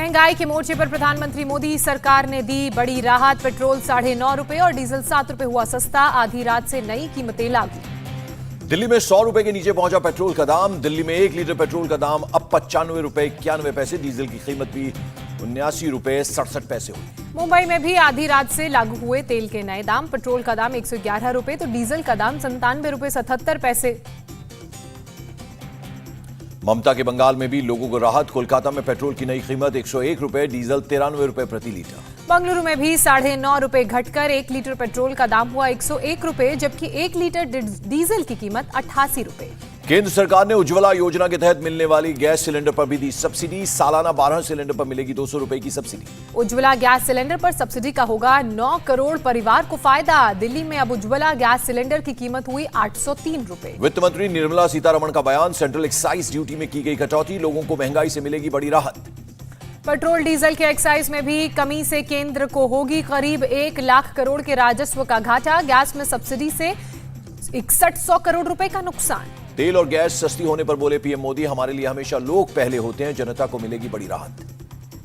महंगाई के मोर्चे पर प्रधानमंत्री मोदी सरकार ने दी बड़ी राहत। पेट्रोल ₹9.5 और डीजल ₹7 हुआ सस्ता। आधी रात से नई कीमतें लागू। दिल्ली में ₹100 के नीचे पहुंचा पेट्रोल का दाम। दिल्ली में 1 लीटर पेट्रोल का दाम अब ₹95.91। डीजल की कीमत भी ₹79.67 हुई। मुंबई में भी आधी रात से लागू हुए तेल के नए दाम। पेट्रोल का दाम ₹111 तो डीजल का दाम ₹97.77। ममता के बंगाल में भी लोगों को राहत। कोलकाता में पेट्रोल की नई कीमत ₹101, डीजल ₹93 प्रति लीटर। बंगलुरु में भी ₹9.5 घटकर 1 लीटर पेट्रोल का दाम हुआ ₹101, जबकि 1 लीटर डीजल की कीमत ₹88। केंद्र सरकार ने उज्ज्वला योजना के तहत मिलने वाली गैस सिलेंडर पर भी दी सब्सिडी। सालाना 12 सिलेंडर पर मिलेगी ₹200 की सब्सिडी। उज्ज्वला गैस सिलेंडर पर सब्सिडी का होगा 9 करोड़ परिवार को फायदा। दिल्ली में अब उज्ज्वला गैस सिलेंडर की कीमत हुई ₹803। वित्त मंत्री निर्मला सीतारमण का बयान। सेंट्रल एक्साइज ड्यूटी में की गई कटौती। लोगों को महंगाई से मिलेगी बड़ी राहत। पेट्रोल डीजल के एक्साइज में भी कमी से केंद्र को होगी करीब 1 लाख करोड़ के राजस्व का घाटा। गैस में सब्सिडी से 6100 करोड़ रुपए का नुकसान। तेल और गैस सस्ती होने पर बोले पीएम मोदी, हमारे लिए हमेशा लोग पहले होते हैं, जनता को मिलेगी बड़ी राहत।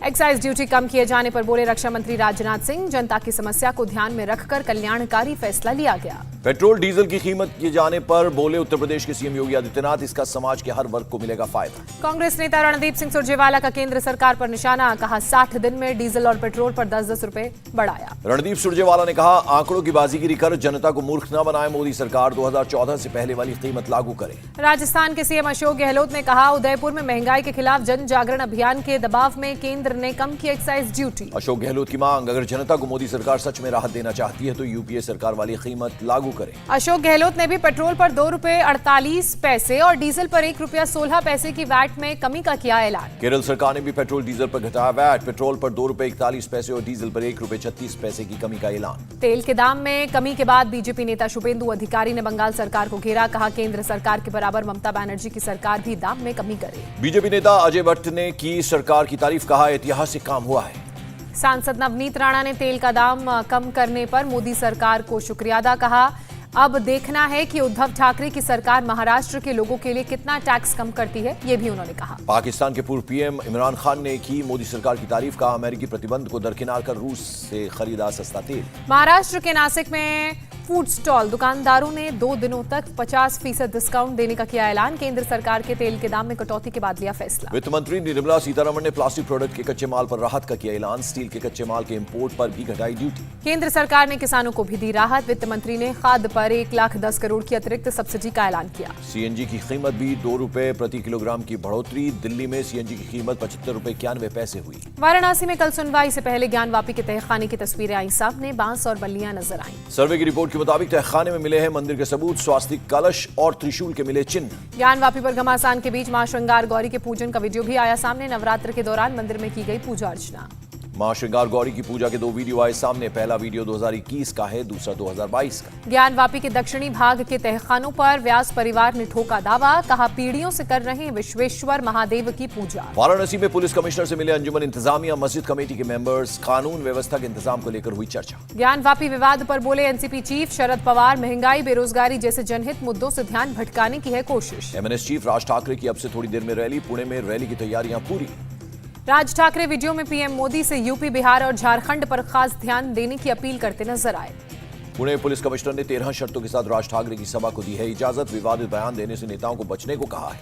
एक्साइज ड्यूटी कम किए जाने पर बोले रक्षा मंत्री राजनाथ सिंह, जनता की समस्या को ध्यान में रखकर कल्याणकारी फैसला लिया गया। पेट्रोल डीजल की कीमत किए जाने पर बोले उत्तर प्रदेश के सीएम योगी आदित्यनाथ, इसका समाज के हर वर्ग को मिलेगा फायदा। कांग्रेस नेता रणदीप सिंह सुरजेवाला का केंद्र सरकार पर निशाना। कहा 60 दिन में डीजल और पेट्रोल पर 10-10 रुपए बढ़ाया। रणदीप सुरजेवाला ने कहा, आंकड़ों की बाजीगिरी कर जनता को मूर्ख न बनाए। मोदी सरकार 2014 से पहले वाली कीमत लागू करे। राजस्थान के सीएम अशोक गहलोत ने कहा, उदयपुर में महंगाई के खिलाफ जन जागरण अभियान के दबाव में केंद्र ने कम की एक्साइज ड्यूटी। अशोक गहलोत की मांग, अगर जनता को मोदी सरकार सच में राहत देना चाहती है तो यूपीए सरकार वाली कीमत लागू करे। अशोक गहलोत ने भी पेट्रोल पर ₹2.48 और डीजल पर ₹1.16 की वैट में कमी का किया ऐलान। केरल सरकार ने भी पेट्रोल डीजल पर घटाया वैट। पेट्रोल पर ₹2.41 और डीजल पर ₹1.36 की कमी का ऐलान। तेल के दाम में कमी के बाद बीजेपी नेता शुभेंदु अधिकारी ने बंगाल सरकार को घेरा। कहा, केंद्र सरकार के बराबर ममता बनर्जी की सरकार भी दाम में कमी करे। बीजेपी नेता अजय भट्ट ने की सरकार की तारीफ। कहा, ऐतिहासिक काम हुआ है। सांसद नवनीत राणा ने तेल का दाम कम करने पर मोदी सरकार को शुक्रिया अदा। कहा, अब देखना है कि उद्धव ठाकरे की सरकार महाराष्ट्र के लोगों के लिए कितना टैक्स कम करती है, ये भी उन्होंने कहा। पाकिस्तान के पूर्व पीएम इमरान खान ने की मोदी सरकार की तारीफ। कहा, अमेरिकी प्रतिबंध को दरकिनार कर रूस से खरीदा सस्ता तेल। महाराष्ट्र के नासिक में फूड स्टॉल दुकानदारों ने 2 दिनों तक 50% डिस्काउंट देने का किया ऐलान। केंद्र सरकार के तेल के दाम में कटौती के बाद लिया फैसला। वित्त मंत्री निर्मला सीतारमण ने प्लास्टिक प्रोडक्ट के कच्चे माल पर राहत का किया ऐलान। स्टील के कच्चे माल के इंपोर्ट पर भी घटाई ड्यूटी। केंद्र सरकार ने किसानों को भी दी राहत। वित्त मंत्री ने खाद पर 1,10 करोड़ की अतिरिक्त सब्सिडी का ऐलान किया। सीएनजी की कीमत भी ₹2 प्रति किलोग्राम की बढ़ोतरी। दिल्ली में सीएनजी की कीमत ₹75.91 हुई। वाराणसी में कल सुनवाई से पहले ज्ञानवापी के तहखाने की तस्वीरें आई सामने। बांस और बल्लियां नजर आईं। सर्वे की रिपोर्ट के मुताबिक तहखाने में मिले हैं मंदिर के सबूत। स्वास्तिक कलश और त्रिशूल के मिले चिन्ह। ज्ञानवापी पर घमासान के बीच मां श्रृंगार गौरी के पूजन का वीडियो भी आया सामने। नवरात्र के दौरान मंदिर में की गई पूजा अर्चना। मां श्रृंगार गौरी की पूजा के 2 वीडियो आए सामने। पहला वीडियो 2021 का है, दूसरा 2022 का। ज्ञानवापी के दक्षिणी भाग के तहखानों पर व्यास परिवार ने ठोका दावा। कहा, पीढ़ियों से कर रहे हैं विश्वेश्वर महादेव की पूजा। वाराणसी में पुलिस कमिश्नर से मिले अंजुमन इंतजामिया मस्जिद कमेटी के मेंबर्स। कानून व्यवस्था के इंतजाम को लेकर हुई चर्चा। ज्ञानवापी विवाद पर बोले एनसीपी चीफ शरद पवार, महंगाई बेरोजगारी जैसे जनहित मुद्दों से ध्यान भटकाने की है कोशिश। एमएनएस चीफ राज ठाकरे की अब से थोड़ी देर में रैली। पुणे में रैली की तैयारियां पूरी। राज ठाकरे वीडियो में पीएम मोदी से यूपी, बिहार और झारखंड पर खास ध्यान देने की अपील करते नजर आए। पुणे पुलिस कमिश्नर ने 13 शर्तों के साथ राज ठाकरे की सभा को दी है इजाजत। विवादित बयान देने से नेताओं को बचने को कहा है।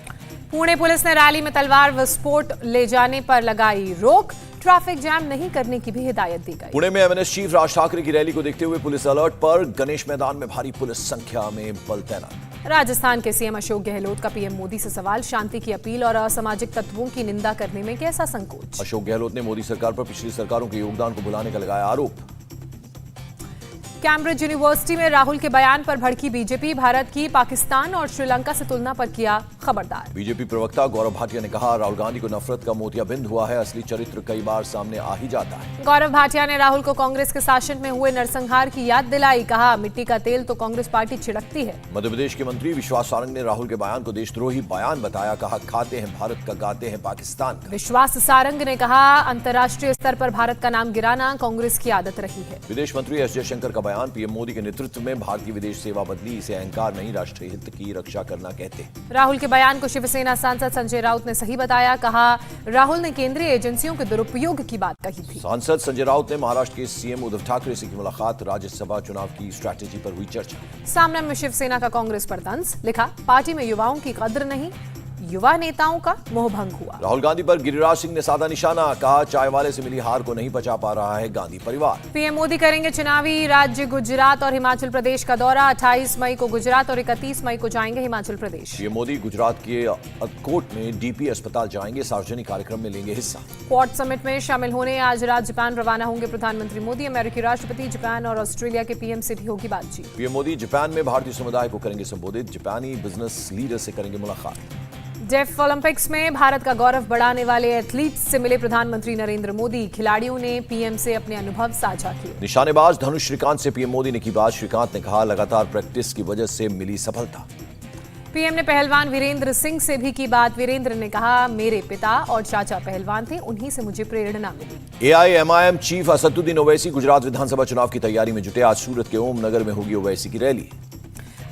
पुणे पुलिस ने रैली में तलवार विस्फोट ले जाने पर लगाई रोक। ट्रैफिक जाम नहीं करने की भी हिदायत दी गई। पुणे में एमएनएस चीफ राज ठाकरे की रैली को देखते हुए पुलिस अलर्ट पर। गणेश मैदान में भारी पुलिस संख्या में बल तैनात। राजस्थान के सीएम अशोक गहलोत का पीएम मोदी से सवाल। शांति की अपील और असामाजिक तत्वों की निंदा करने में कैसा संकोच। अशोक गहलोत ने मोदी सरकार पर पिछली सरकारों के योगदान को भुलाने का लगाया आरोप। कैम्ब्रिज यूनिवर्सिटी में राहुल के बयान पर भड़की बीजेपी। भारत की पाकिस्तान और श्रीलंका से तुलना पर किया खबरदार। बीजेपी प्रवक्ता गौरव भाटिया ने कहा, राहुल गांधी को नफरत का मोतियाबिंद हुआ है। असली चरित्र कई बार सामने आ ही जाता है। गौरव भाटिया ने राहुल को कांग्रेस के शासन में हुए नरसंहार की याद दिलाई। कहा, मिट्टी का तेल तो कांग्रेस पार्टी छिड़कती है। मध्य प्रदेश के मंत्री विश्वास सारंग ने राहुल के बयान को देशद्रोही बयान बताया। कहा, खाते हैं भारत का, गाते हैं पाकिस्तान का। विश्वास सारंग ने कहा, अंतर्राष्ट्रीय स्तर पर भारत का नाम गिराना कांग्रेस की आदत रही है। विदेश मंत्री एस जयशंकर का बयान। पीएम मोदी के नेतृत्व में भारतीय विदेश सेवा बदली, इसे अहंकार नहीं राष्ट्रीय हित की रक्षा करना कहते। राहुल के बयान को शिवसेना सांसद संजय राउत ने सही बताया। कहा, राहुल ने केंद्रीय एजेंसियों के दुरुपयोग की बात कही थी। सांसद संजय राउत ने महाराष्ट्र के सीएम उद्धव ठाकरे से की मुलाकात, राज्यसभा चुनाव की स्ट्रैटेजी पर हुई चर्चा। सामने में शिवसेना का कांग्रेस पर तंज, लिखा पार्टी में युवाओं की कद्र नहीं, युवा नेताओं का मोहभंग हुआ। राहुल गांधी पर गिरिराज सिंह ने साधा निशाना, कहा चाय वाले से मिली हार को नहीं पचा पा रहा है गांधी परिवार। पीएम मोदी करेंगे चुनावी राज्य गुजरात और हिमाचल प्रदेश का दौरा। 28 मई को गुजरात और 31 मई को जाएंगे हिमाचल प्रदेश। पीएम मोदी गुजरात के अक्कोट में डीपी अस्पताल जाएंगे, सार्वजनिक कार्यक्रम में लेंगे हिस्सा। क्वाड समिट में शामिल होने आज रात जापान रवाना होंगे प्रधानमंत्री मोदी। अमेरिकी राष्ट्रपति, जापान और ऑस्ट्रेलिया के पीएम से भी होगी बातचीत। पीएम मोदी जापान में भारतीय समुदाय को करेंगे संबोधित, जापानी बिजनेस लीडर से करेंगे मुलाकात। डेफ ओलंपिक्स में भारत का गौरव बढ़ाने वाले एथलीट्स से मिले प्रधानमंत्री नरेंद्र मोदी। खिलाड़ियों ने पीएम से अपने अनुभव साझा किए। निशानेबाज धनुष श्रीकांत से पीएम मोदी ने की बात। श्रीकांत ने कहा, लगातार प्रैक्टिस की वजह से मिली सफलता। पीएम ने पहलवान वीरेंद्र सिंह से भी की बात। वीरेंद्र ने कहा, मेरे पिता और चाचा पहलवान थे, उन्हीं से मुझे प्रेरणा मिली। एआईएमआईएम चीफ असदुद्दीन ओवैसी गुजरात विधानसभा चुनाव की तैयारी में जुटे। आज सूरत के ओम नगर में होगी ओवैसी की रैली।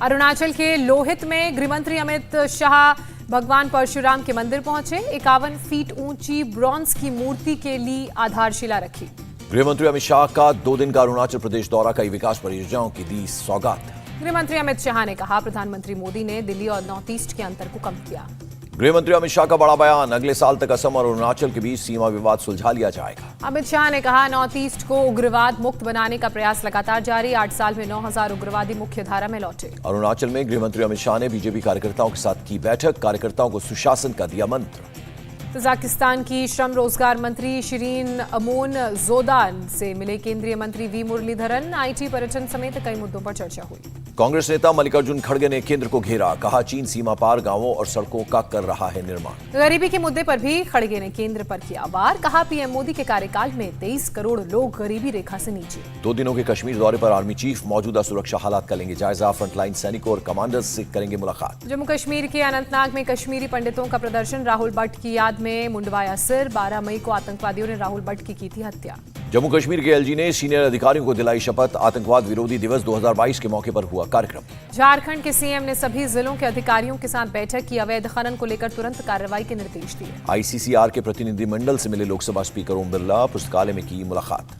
अरुणाचल के लोहित में गृहमंत्री अमित शाह भगवान परशुराम के मंदिर पहुंचे। 51 फीट ऊंची ब्रॉन्ज की मूर्ति के लिए आधारशिला रखी। गृहमंत्री अमित शाह का 2 दिन का अरुणाचल प्रदेश दौरा, कई विकास परियोजनाओं की दी सौगात। गृहमंत्री अमित शाह ने कहा, प्रधानमंत्री मोदी ने दिल्ली और नॉर्थ ईस्ट के अंतर को कम किया। गृहमंत्री अमित शाह का बड़ा बयान, अगले साल तक असम और अरुणाचल के बीच सीमा विवाद सुलझा लिया जाएगा। अमित शाह ने कहा, नॉर्थ ईस्ट को उग्रवाद मुक्त बनाने का प्रयास लगातार जारी। 8 साल में 9000 उग्रवादी मुख्य धारा में लौटे। अरुणाचल में गृहमंत्री अमित शाह ने बीजेपी कार्यकर्ताओं के साथ की बैठक, कार्यकर्ताओं को सुशासन का दिया मंत्र। तजाकिस्तान की श्रम रोजगार मंत्री शिरीन अमोन जोदान से मिले केंद्रीय मंत्री वी मुरलीधरन। आईटी, पर्यटन समेत कई मुद्दों पर चर्चा हुई। कांग्रेस नेता मल्लिकार्जुन खड़गे ने केंद्र को घेरा, कहा चीन सीमा पार गांवों और सड़कों का कर रहा है निर्माण। गरीबी के मुद्दे पर भी खड़गे ने केंद्र पर किया वार। कहा, पीएम मोदी के कार्यकाल में 23 करोड़ लोग गरीबी रेखा से नीचे। 2 दिनों के कश्मीर दौरे पर आर्मी चीफ मौजूदा सुरक्षा हालात का लेंगे जायजा। फ्रंटलाइन सैनिकों और कमांडर्स से करेंगे मुलाकात। जम्मू कश्मीर के अनंतनाग में कश्मीरी पंडितों का प्रदर्शन। राहुल भट्ट की याद में मुंडवाया सिर। 12 मई को आतंकवादियों ने राहुल भट्ट की थी हत्या। जम्मू कश्मीर के एलजी ने सीनियर अधिकारियों को दिलाई शपथ। आतंकवाद विरोधी दिवस 2022 के मौके पर हुआ कार्यक्रम। झारखंड के सीएम ने सभी जिलों के अधिकारियों के साथ बैठक की। अवैध खनन को लेकर तुरंत कार्रवाई के निर्देश दिए। आईसीसीआर के प्रतिनिधिमंडल से मिले लोकसभा स्पीकर ओम बिरला, पुस्तकालय में की मुलाकात।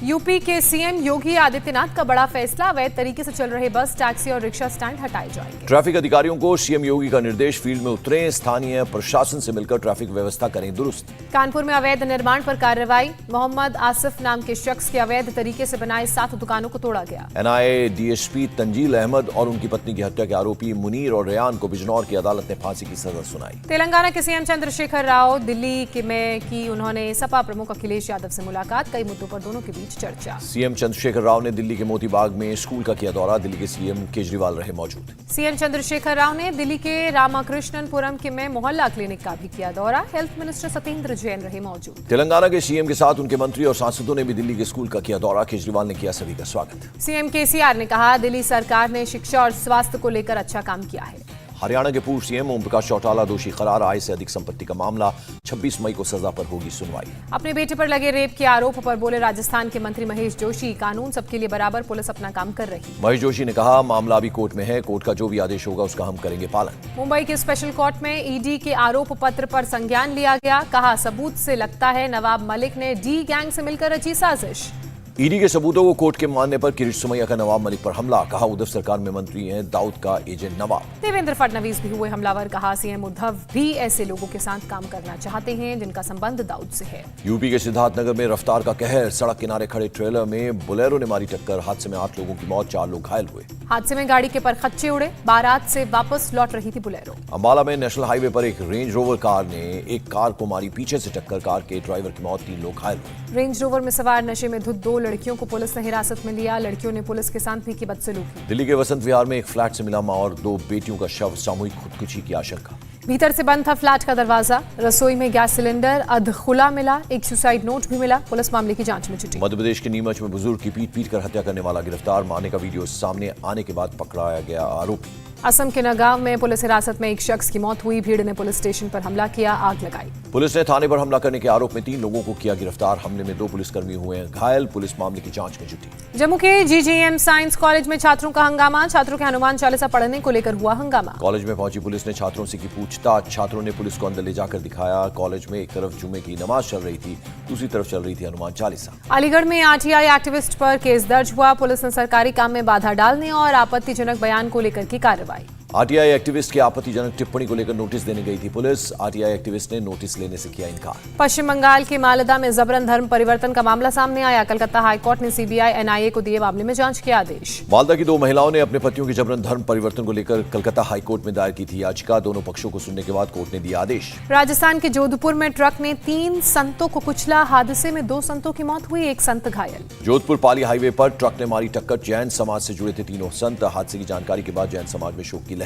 यूपी के सीएम योगी आदित्यनाथ का बड़ा फैसला। अवैध तरीके से चल रहे बस, टैक्सी और रिक्शा स्टैंड हटाए जाएंगे। ट्रैफिक अधिकारियों को सीएम योगी का निर्देश, फील्ड में उतरें, स्थानीय प्रशासन से मिलकर ट्रैफिक व्यवस्था करें दुरुस्त। कानपुर में अवैध निर्माण पर कार्रवाई। मोहम्मद आसिफ नाम के शख्स के अवैध तरीके से बनाए 7 दुकानों को तोड़ा गया। एनआईए डीएसपी तंजील अहमद और उनकी पत्नी की हत्या के आरोपी मुनीर और रेयान को बिजनौर की अदालत ने फांसी की सजा सुनाई। तेलंगाना के सीएम चंद्रशेखर राव दिल्ली में की उन्होंने सपा प्रमुख अखिलेश यादव से मुलाकात। कई मुद्दों पर दोनों के बीच चर्चा। सीएम चंद्रशेखर राव ने दिल्ली के मोती बाग में स्कूल का किया दौरा। दिल्ली के सीएम केजरीवाल रहे मौजूद। सीएम चंद्रशेखर राव ने दिल्ली के रामाकृष्णनपुरम के में मोहल्ला क्लिनिक का भी किया दौरा। हेल्थ मिनिस्टर सत्येंद्र जैन रहे मौजूद। तेलंगाना के सीएम के साथ उनके मंत्री और सांसदों ने भी दिल्ली के स्कूल का किया दौरा। केजरीवाल ने किया सभी का स्वागत। सीएम केसीआर ने कहा, दिल्ली सरकार ने शिक्षा और स्वास्थ्य को लेकर अच्छा काम किया है। हरियाणा के पूर्व सीएम ओम प्रकाश चौटाला दोषी करार। आय से अधिक संपत्ति का मामला, 26 मई को सजा पर होगी सुनवाई। अपने बेटे पर लगे रेप के आरोप पर बोले राजस्थान के मंत्री महेश जोशी, कानून सबके लिए बराबर, पुलिस अपना काम कर रही। महेश जोशी ने कहा, मामला अभी कोर्ट में है, कोर्ट का जो भी आदेश होगा उसका हम करेंगे पालन। मुंबई के स्पेशल कोर्ट में ईडी के आरोप पत्र पर संज्ञान लिया गया। कहा, सबूत से लगता है नवाब मलिक ने डी गैंग से मिलकर रची साजिश। ईडी के सबूतों को कोर्ट के मानने पर किरीट सोमैया का नवाब मलिक पर हमला। कहा, उद्धव सरकार में मंत्री हैं दाऊद का एजेंट नवाब। देवेंद्र फडणवीस भी हुए हमलावर। कहा, सीएम उद्धव भी ऐसे लोगों के साथ काम करना चाहते हैं जिनका संबंध दाऊद से है। यूपी के सिद्धार्थनगर में रफ्तार का कहर। सड़क किनारे खड़े ट्रेलर में बोलेरो ने मारी टक्कर। हादसे में 8 लोगों की मौत, 4 लोग घायल हुए। हादसे में गाड़ी के परखच्चे उड़े। बारात से वापस लौट रही थी बोलेरो। अंबाला में नेशनल हाईवे पर एक रेंज रोवर कार ने एक कार को मारी, पीछे से टक्कर। कार के ड्राइवर की मौत, 3 लोग घायल हुए। रेंज रोवर में सवार नशे में धुत 2 लड़कियों को पुलिस ने हिरासत में लिया। लड़कियों ने पुलिस के साथ भी की बदसलूकी। दिल्ली के वसंत विहार में एक फ्लैट से मिला मां और 2 बेटियों का शव, सामूहिक खुदकुशी की आशंका। भीतर से बंद था फ्लैट का दरवाजा। रसोई में गैस सिलेंडर अधखुला मिला। एक सुसाइड नोट भी मिला। पुलिस मामले की जांच में जुटी। मध्य प्रदेश के नीमच में बुजुर्ग की पीट कर हत्या करने वाला गिरफ्तार। मारने का वीडियो सामने आने के बाद पकड़ाया गया आरोपी। असम के नगांव में पुलिस हिरासत में एक शख्स की मौत हुई। भीड़ ने पुलिस स्टेशन पर हमला किया, आग लगाई। पुलिस ने थाने पर हमला करने के आरोप में 3 लोगों को किया गिरफ्तार। हमले में 2 पुलिसकर्मी हुए हैं घायल। पुलिस मामले की जांच में जुटी। जम्मू के जीजीएम साइंस कॉलेज में छात्रों का हंगामा। छात्रों के हनुमान चालीसा पढ़ने को लेकर हुआ हंगामा। कॉलेज में पहुंची पुलिस ने छात्रों से की पूछताछ। छात्रों ने पुलिस को अंदर ले जाकर दिखाया। कॉलेज में एक तरफ जुमे की नमाज चल रही थी, दूसरी तरफ चल रही थी हनुमान चालीसा। अलीगढ़ में आरटीआई एक्टिविस्ट पर केस दर्ज हुआ। पुलिस ने सरकारी काम में बाधा डालने और आपत्तिजनक बयान को लेकर की कार्रवाई। आरटीआई एक्टिविस्ट की आपत्तिजनक टिप्पणी को लेकर नोटिस देने गई थी पुलिस। आरटीआई एक्टिविस्ट ने नोटिस लेने से किया इनकार। पश्चिम बंगाल के मालदा में जबरन धर्म परिवर्तन का मामला सामने आया। कलकत्ता हाईकोर्ट ने सीबीआई एनआईए को दिए मामले में जांच के आदेश। मालदा की 2 महिलाओं ने अपने पतियों के जबरन धर्म परिवर्तन को लेकर कलकत्ता हाईकोर्ट में दायर की थी याचिका। दोनों पक्षों को सुनने के बाद कोर्ट ने दिया आदेश। राजस्थान के जोधपुर में ट्रक ने 3 संतों को कुचला। हादसे में 2 संतों की मौत हुई, 1 संत घायल। जोधपुर पाली हाईवे पर ट्रक ने मारी टक्कर। जैन समाज से जुड़े थे 3 संत। हादसे की जानकारी के बाद जैन समाज में शोक की लहर।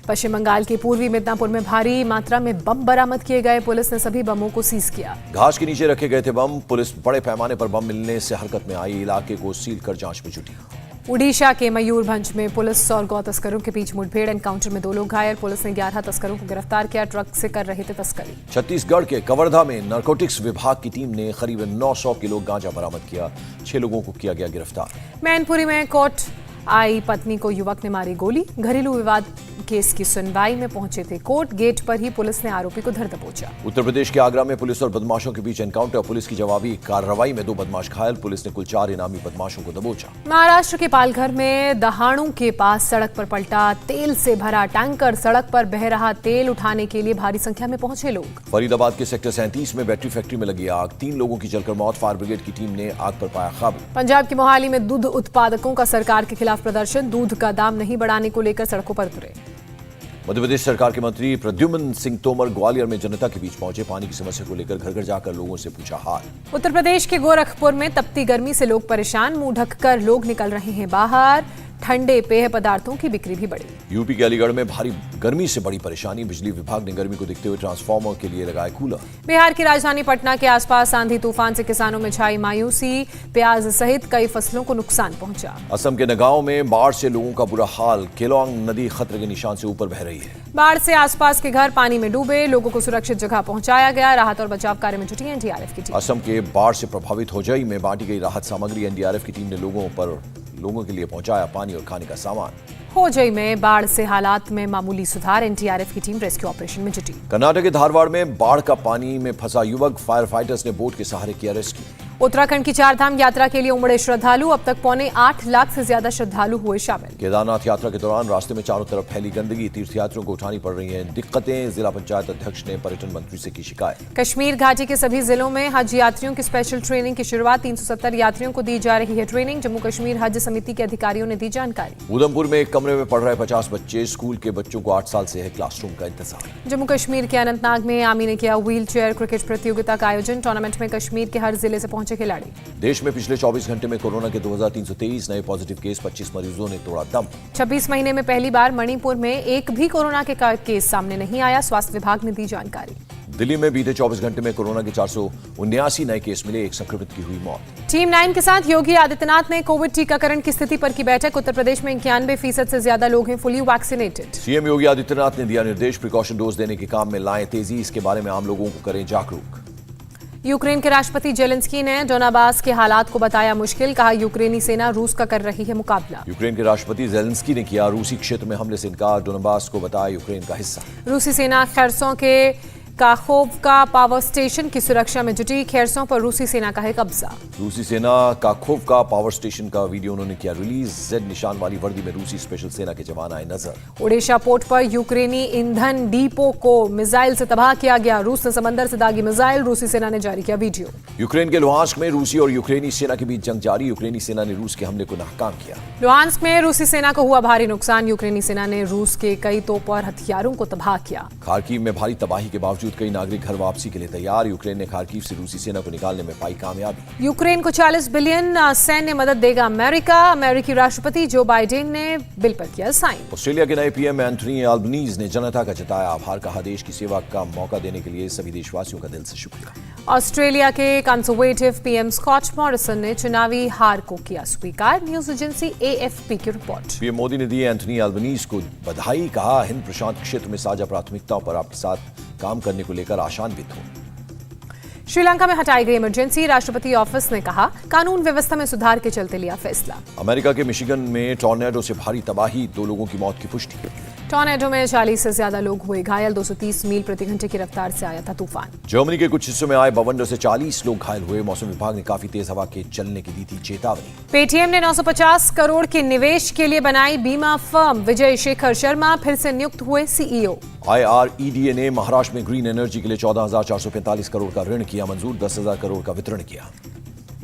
पश्चिम बंगाल के पूर्वी मिदनापुर में भारी मात्रा में बम बरामद किए गए। पुलिस ने सभी बमों को सीज किया। घास के नीचे रखे गए थे बम। पुलिस बड़े पैमाने पर बम मिलने से हरकत में आई। इलाके को सील कर जांच में जुटी। उड़ीसा के मयूरभंज में पुलिस और गौ तस्करों के बीच मुठभेड़। एनकाउंटर में 2 लोग घायल। पुलिस ने 11 तस्करों को गिरफ्तार किया। ट्रक से कर रहे थे तस्करी। छत्तीसगढ़ के कवर्धा में नारकोटिक्स विभाग की टीम ने करीब 900 किलो गांजा बरामद किया। 6 लोगों को किया गया गिरफ्तार। मैनपुरी में कोर्ट आई पत्नी को युवक ने मारी गोली। घरेलू विवाद केस की सुनवाई में पहुंचे थे कोर्ट। गेट पर ही पुलिस ने आरोपी को धर दबोचा। उत्तर प्रदेश के आगरा में पुलिस और बदमाशों के बीच एनकाउंटर। पुलिस की जवाबी कार्रवाई में 2 बदमाश घायल। पुलिस ने कुल 4 इनामी बदमाशों को दबोचा। महाराष्ट्र के पालघर में दहाड़ू के पास सड़क पर पलटा तेल से भरा टैंकर। सड़क पर बह रहा तेल उठाने के लिए भारी संख्या में पहुंचे लोग। फरीदाबाद के सेक्टर 37 में बैटरी फैक्ट्री में लगी आग। 3 लोगों की जलकर मौत। फायर ब्रिगेड की टीम ने आग पर पाया काबू। पंजाब के मोहाली में दूध उत्पादकों का सरकार के खिलाफ प्रदर्शन। दूध का दाम नहीं बढ़ाने को लेकर सड़कों पर उतरे। मध्य प्रदेश सरकार के मंत्री प्रद्युम्न सिंह तोमर ग्वालियर में जनता के बीच पहुंचे। पानी की समस्या को लेकर घर घर जाकर लोगों से पूछा हाल। उत्तर प्रदेश के गोरखपुर में तपती गर्मी से लोग परेशान। मुंह ढककर लोग निकल रहे हैं बाहर। ठंडे पेय पदार्थों की बिक्री भी बढ़ी। यूपी के अलीगढ़ में भारी गर्मी से बड़ी परेशानी। बिजली विभाग ने गर्मी को देखते हुए ट्रांसफार्मर के लिए लगाए कूलर। बिहार की राजधानी पटना के आसपास आंधी तूफान से किसानों में छाई मायूसी। प्याज सहित कई फसलों को नुकसान पहुंचा। असम के नगांव में बाढ़ से लोगों का बुरा हाल। केलोंग नदी खतरे के निशान से ऊपर बह रही है। बाढ़ से आसपास के घर पानी में डूबे। लोगों को सुरक्षित जगह पहुंचाया गया। राहत और बचाव कार्य में जुटी एनडीआरएफ की टीम। असम के बाढ़ से प्रभावित होजई में बांटी गई राहत सामग्री। एनडीआरएफ की टीम ने लोगों के लिए पहुंचाया पानी और खाने का सामान। होजई में बाढ़ से हालात में मामूली सुधार। एनडीआरएफ की टीम रेस्क्यू ऑपरेशन में जुटी। कर्नाटक के धारवाड़ में बाढ़ का पानी में फंसा युवक। फायर फाइटर्स ने बोट के सहारे किया रेस्क्यू। उत्तराखंड की 4 धाम यात्रा के लिए उमड़े श्रद्धालु। अब तक 8.25 लाख से ज्यादा श्रद्धालु हुए शामिल। केदारनाथ यात्रा के दौरान रास्ते में चारों तरफ फैली गंदगी। तीर्थयात्रियों को उठानी पड़ रही हैं दिक्कतें। जिला पंचायत अध्यक्ष ने पर्यटन मंत्री से की शिकायत। कश्मीर घाटी के सभी जिलों में हज यात्रियों की स्पेशल ट्रेनिंग की शुरुआत। 370 यात्रियों को दी जा रही है ट्रेनिंग। जम्मू कश्मीर हज समिति के अधिकारियों ने दी जानकारी। उधमपुर में एक कमरे में पढ़ रहे 50 बच्चे। स्कूल के बच्चों को 8 साल से है क्लासरूम का इंतजार। जम्मू कश्मीर के अनंतनाग में आर्मी ने किया व्हील चेयर क्रिकेट प्रतियोगिता का आयोजन। टूर्नामेंट में कश्मीर के हर जिले से पहुंचे खिलाड़ी। देश में पिछले 24 घंटे में कोरोना के 2323 नए पॉजिटिव केस। 25 मरीजों ने तोड़ा दम। 26 महीने में पहली बार मणिपुर में एक भी कोरोना के केस सामने नहीं आया। स्वास्थ्य विभाग ने दी जानकारी। दिल्ली में बीते 24 घंटे में कोरोना के 479 नए केस मिले। एक संक्रमित की हुई मौत। टीम 9 के साथ योगी आदित्यनाथ ने कोविड टीकाकरण की स्थिति पर की बैठक। उत्तर प्रदेश में 91% से ज्यादा लोग हैं fully vaccinated. CM Yogi Adityanath ने दिया निर्देश प्रिकॉशन डोज देने के काम में लाएं तेजी। इसके बारे में आम लोगों को करें जागरूक। यूक्रेन के राष्ट्रपति जेलेंस्की ने डोनाबास के हालात को बताया मुश्किल। कहा यूक्रेनी सेना रूस का कर रही है मुकाबला। यूक्रेन के राष्ट्रपति जेलेंस्की ने किया रूसी क्षेत्र में हमले से इनकार। डोनाबास को बताया यूक्रेन का हिस्सा। रूसी सेना खैरसों के काखोवका पावर स्टेशन की सुरक्षा में जुटी। खैरसों पर रूसी सेना का है कब्जा। रूसी सेना काखोवका पावर स्टेशन का वीडियो उन्होंने किया रिलीज। जेड निशान वाली वर्दी में रूसी स्पेशल सेना के जवान आए नजर। ओडिशा पोर्ट पर यूक्रेनी ईंधन डिपो को मिसाइल से तबाह किया गया। रूस ने समंदर से दागी मिसाइल। रूसी सेना ने जारी किया वीडियो। यूक्रेन के लुहांस्क में रूसी और यूक्रेनी सेना के बीच जंग जारी। यूक्रेनी सेना ने रूस के हमले को नाकाम किया। लुहांस्क में रूसी सेना को हुआ भारी नुकसान। यूक्रेनी सेना ने रूस के कई तोप और हथियारों को तबाह किया। खार्किव में भारी तबाही के बावजूद कई नागरिक घर वापसी के लिए तैयार। यूक्रेन ने खार्किव से रूसी सेना को निकालने में पाई कामयाबी। यूक्रेन को 40 बिलियन सैन्य मदद देगा अमेरिका। अमेरिकी राष्ट्रपति जो बाइडेन ने बिल पर किया साइन। ऑस्ट्रेलिया के नए पीएम एंथनी अल्बनीज ने जनता का जताया आभार। कहा देश की सेवा का मौका देने के लिए सभी देशवासियों का दिल से शुक्रिया। ऑस्ट्रेलिया के कंजर्वेटिव पीएम स्कॉट मॉरिसन ने चुनावी हार को किया स्वीकार। न्यूज एजेंसी एएफपी की रिपोर्ट। पीएम मोदी ने दी एंथनी अल्बनीज को बधाई, कहा हिंद प्रशांत क्षेत्र में साझा प्राथमिकताओं पर आपके साथ काम करने को लेकर आशान्वित हूं। श्रीलंका में हटाई गई इमरजेंसी, राष्ट्रपति ऑफिस ने कहा कानून व्यवस्था में सुधार के चलते लिया फैसला। अमेरिका के मिशिगन में टॉर्नेडो से भारी तबाही, 2 लोगों की मौत की पुष्टि। टॉर्नेडो में 40 से ज्यादा लोग हुए घायल, 230 मील प्रति घंटे की रफ्तार से आया था तूफान। जर्मनी के कुछ हिस्सों में आए बवंडर से 40 लोग घायल हुए, मौसम विभाग ने काफी तेज हवा के चलने की दी थी चेतावनी। पेटीएम ने 950 करोड़ के निवेश के लिए बनाई बीमा फर्म, विजय शेखर शर्मा फिर से नियुक्त हुए सीईओ। IREDA ने महाराष्ट्र में ग्रीन एनर्जी के लिए 14,445 करोड़ का ऋण किया मंजूर, 10,000 करोड़ का वितरण किया।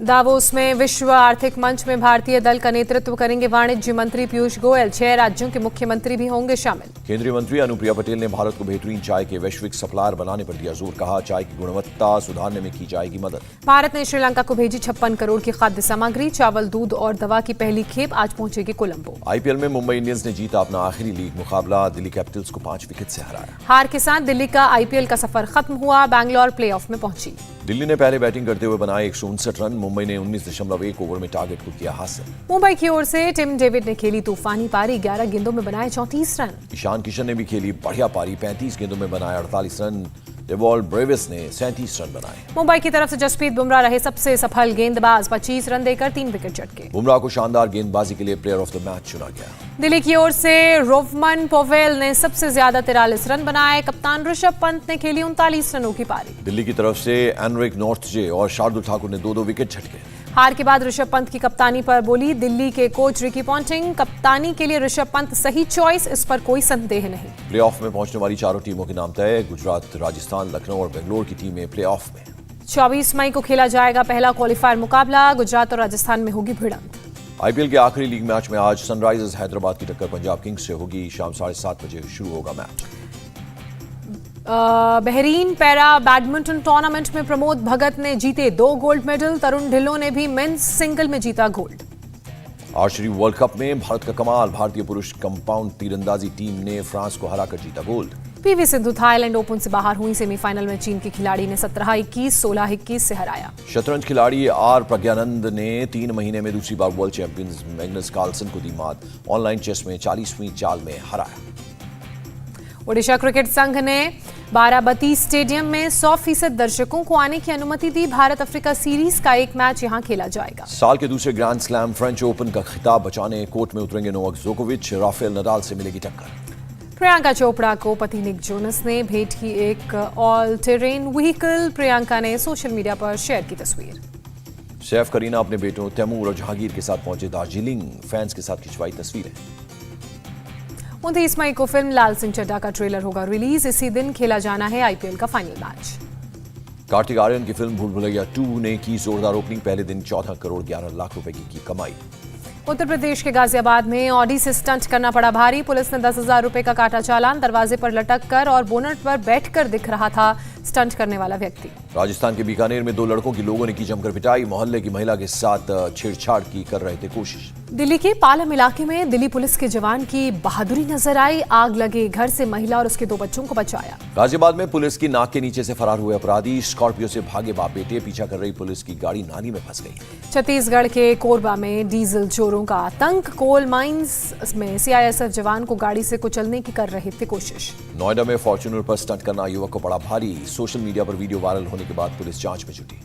दावोस में विश्व आर्थिक मंच में भारतीय दल का नेतृत्व करेंगे वाणिज्य मंत्री पीयूष गोयल, 6 राज्यों के मुख्यमंत्री भी होंगे शामिल। केंद्रीय मंत्री अनुप्रिया पटेल ने भारत को बेहतरीन चाय के वैश्विक सप्लायर बनाने पर दिया जोर, कहा चाय की गुणवत्ता सुधारने में की जाएगी मदद। भारत ने श्रीलंका को भेजी 56 करोड़ की खाद्य सामग्री, चावल, दूध और दवा की पहली खेप आज पहुंचेगी कोलंबो। IPL में मुंबई इंडियंस ने जीता अपना आखिरी लीग मुकाबला, दिल्ली कैपिटल्स को 5 विकेट से हराया। हार के साथ दिल्ली का IPL का सफर खत्म हुआ, बैंगलोर प्लेऑफ में पहुंची। दिल्ली ने पहले बैटिंग करते हुए बनाए 159 रन, मुंबई ने 19.1 ओवर में टारगेट को किया हासिल। मुंबई की ओर से टिम डेविड ने खेली तूफानी पारी, 11 गेंदों में बनाए 34 रन। ईशान किशन ने भी खेली बढ़िया पारी, 35 गेंदों में बनाए 48 रन। डेवॉल्ट ब्रेविस ने 37 रन बनाए। मुंबई की तरफ से जसप्रीत बुमराह रहे सबसे सफल गेंदबाज, 25 रन देकर 3 विकेट झटके। बुमराह को शानदार गेंदबाजी के लिए प्लेयर ऑफ द मैच चुना गया। दिल्ली की ओर से रोवमन पोवेल ने सबसे ज्यादा 43 रन बनाए, कप्तान ऋषभ पंत ने खेली 39 रनों की पारी। दिल्ली की तरफ से एनरिक नॉर्थजे और शार्दुल ठाकुर ने 2-2 विकेट झटके। हार के बाद ऋषभ पंत की कप्तानी पर बोली दिल्ली के कोच रिकी पॉन्टिंग, कप्तानी के लिए ऋषभ पंत सही चॉइस, इस पर कोई संदेह नहीं। प्लेऑफ में पहुंचने वाली चारों टीमों के नाम तय, गुजरात, राजस्थान, लखनऊ और बेंगलोर की टीमें प्लेऑफ में। 24 मई को खेला जाएगा पहला क्वालिफायर मुकाबला, गुजरात और राजस्थान में होगी भिड़ंत। IPL के आखिरी लीग मैच में आज सनराइजर्स हैदराबाद की टक्कर पंजाब किंग्स से होगी, शाम 7:30 बजे शुरू होगा match. Bahrain para badminton tournament में प्रमोद भगत ने जीते 2 गोल्ड मेडल, तरुण ढिल्लों ने भी मेंस सिंगल में जीता गोल्ड। आर्चरी वर्ल्ड कप में भारत का कमाल, भारतीय पुरुष कंपाउंड तीरंदाजी टीम ने फ्रांस को हराकर जीता gold. PV Sindhu Thailand open से बाहर हुई, सेमीफाइनल में चीन की खिलाड़ी ने 17-21, 16-21 से हराया। शतरंज खिलाड़ी आर प्रज्ञानंद ने 3 महीने में दूसरी बार वर्ल्ड चैंपियन मैग्नस कार्लसन को दी मात, ऑनलाइन चेस में 40वीं चाल में हराया। ओडिशा क्रिकेट संघ ने बाराबती स्टेडियम में 100% दर्शकों को आने की अनुमति दी, भारत अफ्रीका सीरीज का एक मैच यहां खेला जाएगा। साल के दूसरे ग्रैंड स्लैम फ्रेंच ओपन का खिताब बचाने कोर्ट में उतरेंगे नोवाक जोकोविच, राफेल नडाल से मिलेगी टक्कर। प्रियंका चोपड़ा को पति निक जोनस ने भेंट की एक ऑल टेरेन व्हीकल, प्रियंका ने सोशल मीडिया पर शेयर की तस्वीर। सैफ करीना अपने बेटों तैमूर और जहांगीर के साथ पहुंचे दार्जिलिंग, फैंस के साथ खिंचवाई तस्वीरें। 29 मई को फिल्म लाल सिंह चड्ढा का ट्रेलर होगा रिलीज, इसी दिन खेला जाना है IPL का फाइनल मैच। कार्तिक आर्यन की फिल्म भूल भुलैया 2 ने की जोरदार ओपनिंग, पहले दिन 14 करोड़ 11 लाख रुपए की कमाई। उत्तर प्रदेश के गाजियाबाद में ऑडी से स्टंट करना पड़ा भारी, पुलिस ने 10,000 रुपए का काटा चालान, दरवाजे पर लटक कर और बोनट पर बैठकर दिख रहा था स्टंट करने वाला व्यक्ति। राजस्थान के बीकानेर में 2 लड़कों की लोगों ने की जमकर पिटाई, मोहल्ले की महिला के साथ छेड़छाड़ की कर रहे थे कोशिश। दिल्ली के पालम इलाके में दिल्ली पुलिस के जवान की बहादुरी नजर आई, आग लगे घर से महिला और उसके 2 बच्चों को बचाया। गाजियाबाद में पुलिस की नाक के नीचे से फरार हुए अपराधी, स्कॉर्पियो से भागे बाप बेटे, पीछा कर रही पुलिस की गाड़ी नाली में फंस गई। छत्तीसगढ़ के कोरबा में डीजल चोरों का आतंक, कोल माइंस में CISF जवान को गाड़ी से कुचलने की कर रहे थे कोशिश। नोएडा में फॉर्च्यूनर पर स्टंट करना युवक को पड़ा भारी, सोशल मीडिया पर वीडियो वायरल होने के बाद पुलिस जांच में जुटी।